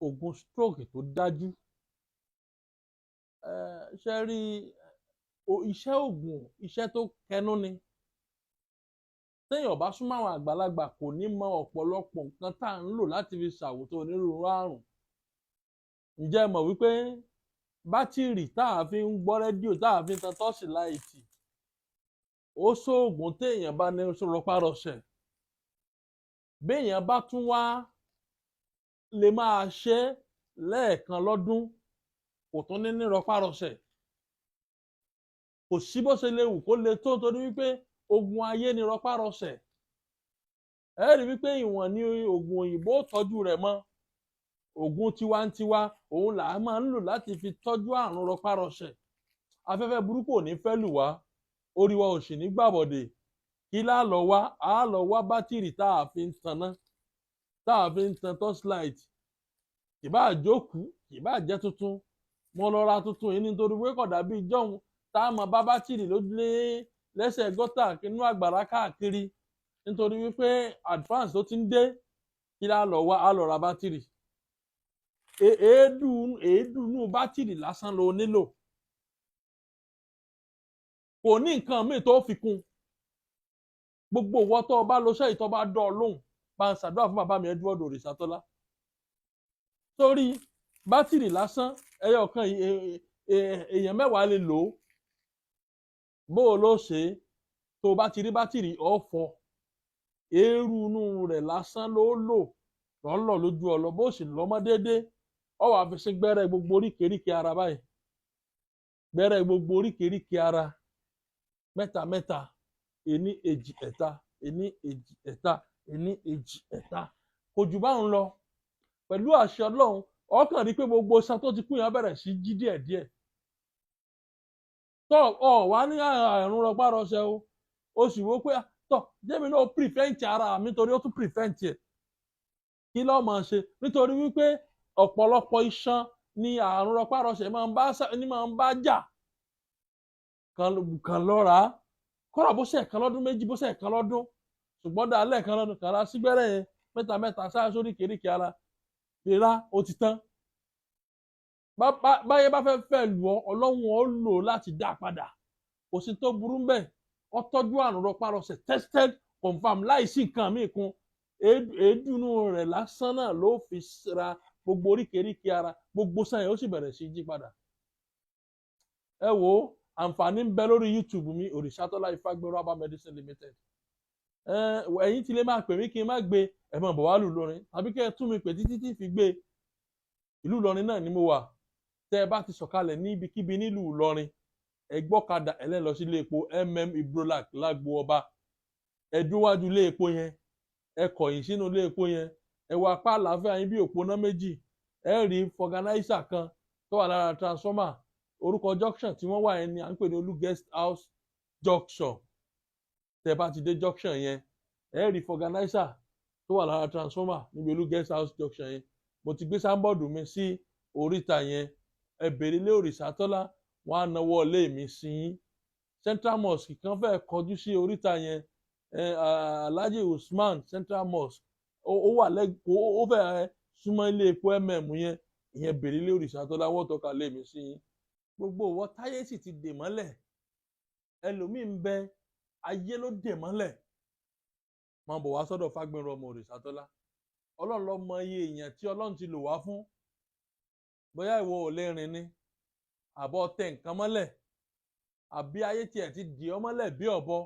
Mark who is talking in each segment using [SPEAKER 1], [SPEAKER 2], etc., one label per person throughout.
[SPEAKER 1] oògùn stroke tó dájú. Ṣe rí iṣẹ́ oògùn iṣẹ́ tó kẹnu ni. Téèyàn bá súnmọ́ àwọn àgbàlagbà kò ní mọ ọ̀pọ̀lọpọ̀ nǹkan tá à ń lò láti fi ṣàwòtó onírúurú àrùn. Ǹjẹ́ ẹ mọ̀ wípé bátìrì tá a fi ń gbọ́ rédíò tá a fi ń tan tọ́ọ̀ṣì láìtì ó ṣoògùn téèyàn bá ní rọpárọsẹ̀. Béèyàn bá tún wá lè máa ṣe lẹ́ẹ̀kan lọ́dún kò tún ní rọpárọsẹ̀. Kò sí bó ṣe lè wù kó le tó torí wípé ogun ayé ni rọpárọsẹ̀. Ẹ rí wípé ìwọ̀n ni oògùn òyìnbó tọ́jú rẹ̀ mọ́. Oògùn tiwantiwa òun là á máa ń lò láti fi tọ́jú àrùn rọpárọsẹ̀. Afẹ́fẹ́ burúkú ò ní fẹ́ lù wá, orí wa ò sì ní gbàbọ̀dè. Kí lá lọ wá? A lọ wá bátìrì tá a fi ń taná, tá a fi ń tan torchlight. Kì bá jókòó, kì bá jẹ́ tuntun. Mo lọ ra tuntun yìí nítorí pé kò dàbí ìjọ́un tá a mọ bá bátìrì lẹ́sẹ̀ gọ́tà inú àgbàrá káàkiri. Nítorí wípé advance tó ti ń dé. Kí lá lọ wá? A lọ ra bátìrì. Èédú inú bátìrì lásán ló nílò. Kò ní nǹkan míì tó fi kún. Gbogbo ìwọ tó bá lo iṣẹ́ yìí tó bá dán ọ lóhùn bá ń ṣàdúrà fún bàbá mi Edward Òrìṣàtọ́lá. Sórí bátìrì lásán ẹyọ kan èèyàn mẹ́wàá lè lò ó. Bó o ló ṣe tó bá ti rí bátìrì ọ̀fọ̀ eérú inú rẹ̀ lásán ló lò lọ́lọ́ lójú ọlọ bó sì lọ́mọ déédéé ọ wà fi ṣe gbẹ́rẹ́ gbogbo oríkèéríkèé ara báyìí. Gbẹ́rẹ́ gbogbo oríkèéríkèé ara mẹ́ta mẹ́ta ení èjì ẹ̀ta ení èjì ẹ̀ta ení èjì ẹ̀ta kò jù báwọn lọ. Pẹ̀lú àṣẹ Ọlọ́run ọkàn rí pé gbogbo iṣan tó ti kú yẹn bẹ̀rẹ̀ sí jí díẹ̀díẹ̀. Tọ́ ọ wá ní àrùn rọpárọsẹ̀ o sì wò pé tọ́ jẹ́mi náà prevent ara mi torí ó tún prevent ẹ̀. Kí ló máa ṣe? Nítorí wípé ọ̀pọ̀lọpọ̀ iṣan ni àrùn rọpárọsẹ̀ máa ń bá jà. Kan lọ́ra kọ́ra bó ṣe ẹ̀kan lọ́dún méjì bó ṣe ẹ̀kan lọ́dún ṣùgbọ́n dá lẹ́ẹ̀kan lọ́dún kan ra sígbẹ́rẹ́ yẹn mẹ́ta mẹ́ta sáà sórí kéríkì ara ìra ó ti tán. Báyé bá fẹ́ lù ọ́ Ọlọ́run ó lò láti dá padà. Kò sí tó burú bẹ́ẹ̀. Ó tọ́jú àrùn rọpárọsẹ̀ tested confam láìsí nǹkan míì kún. Èédúnú rẹ̀ lásán náà ló fi ra gbogbo oríkèéríkèé ara gbogbo sẹ́yìn ó sì bẹ̀rẹ̀ sí jí padà. Ẹ wo àǹfààní ń bẹ lórí YouTube mi Òrìṣàtọ́lá Ifágbéró Herbal Medicine Limited. Ẹ̀yin ti lè máa pè mí kí n má gbé ẹ máa bọ̀ wá lù Ìlọrin tàbí kẹ́ ẹ tún mi pè títí fi gbé. Ìlú Ìlọrin náà ni mo wà. Tẹ́ ẹ bá ti sọ̀kalẹ̀ ní ibikíbi nílùú Ìlọrin ẹ gbọ́kadà ẹlẹ́n lọ sí ilé epo Ibrolac lágbo ọba. Ẹ dúwájú ilé epo yẹn ẹ kọ̀yìn sínú ilé epo yẹn ẹ wá apá àlàáfíà yín bí òpónà méjì ẹ rí fọganáísà kan tó wà lára transformer orúkọ junction tí wọ́n wà yẹn ni à ń pè ní Olú Guest House Junction. Tẹ́ bá ti dé junction yẹn ẹ rí fọganáísà tó wà lára transformer níbi Olú Guest House Junction yẹn. Mo ti gbé sáńbọ̀dù mi sí oríta yẹn ẹ bèrè ilé Òrìṣàtọ́lá wọn á nawọ́ ilé mi sí yín. Central Mosque kan fẹ́ kọjú sí oríta yẹn Alhaji Usman Central Mosque ó wà lẹ́gbẹ̀ẹ́ ó fẹ́ súnmọ́ ilé epo yẹn ìyẹn bèrè ilé Òrìṣàtọ́lá wọ́n tọ́ka ilé mi sí yín. Gbogbo ìwọ táyé sì ti dè mọ́lẹ̀ ẹlòmíì ń bẹ ayé ló dè mọ́lẹ̀ máa bọ̀ wá sọ́dọ̀ Fágbénró ọmọ Òrìṣàtọ́lá. Ọlọ́run ló mọ iye èèyàn tí Ọlọ́run ti lò wá fún. Bóyá ìwọ ò lè rìn ni àbọ̀ tẹ nǹkan mọ́lẹ̀ àbí ayé tiẹ̀ ti dì ọ́ mọ́lẹ̀ bí ọ̀bọ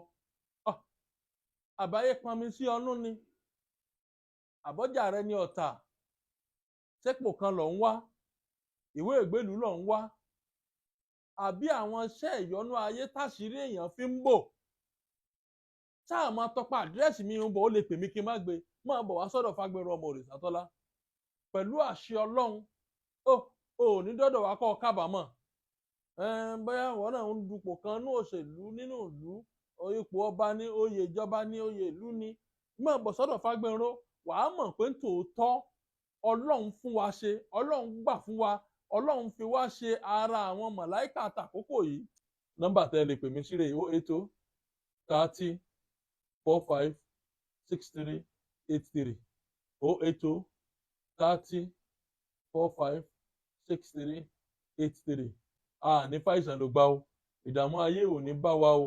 [SPEAKER 1] àbáyé pọnmi sí ọnú ni àbọ́jà rẹ ni ọ̀tà sépò kan lọ ń wá ìwé ìgbélùú lọ ń wá àbí àwọn iṣẹ́ ìyọnú ayé táṣìírí èèyàn fi ń bò sáà máa tọpa àdírẹ́sì mi ń bọ̀ ó lè pè mí kí n má gbé máa bọ̀ wá sọ́dọ̀ Fágbénró ọmọ Òrìṣàtọ́lá pẹ̀lú àṣẹ Ọlọ́run ò ní dọ́dọ̀ wá kọ́ kábàámọ̀ bóyá ìwọ náà ń dupò kan ní òṣèlú nínú ìlú ipò ọba ní oyè ìjọba ní oyè ìlú ní máa bọ̀ sọ́dọ̀ Fágbénró wàá mọ̀ pé tòótọ́ Ọlọ́run fún wa ṣe Ọlọ́run gbà fún wa Ọlọ́run fi wá ṣe ara àwọn màláìkà àtàkókò yìí. Nọ́mbà tẹ́ lè pè mí sí rèé 080 30 45 63 83 080 30 456383 ní fàìsàn ló gbà o ìdààmú ayé ò ní bá wa o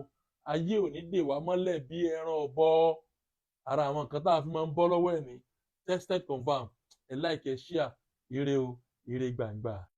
[SPEAKER 1] ayé ò ní dè wá mọ́lẹ̀ bí ẹran ọ̀bọ ara àwọn nǹkan tá a fi máa ń bọ́ lọ́wọ́ ẹ̀ ní tested confam ẹ̀ like ẹ̀ share ire o ire gbàngbà.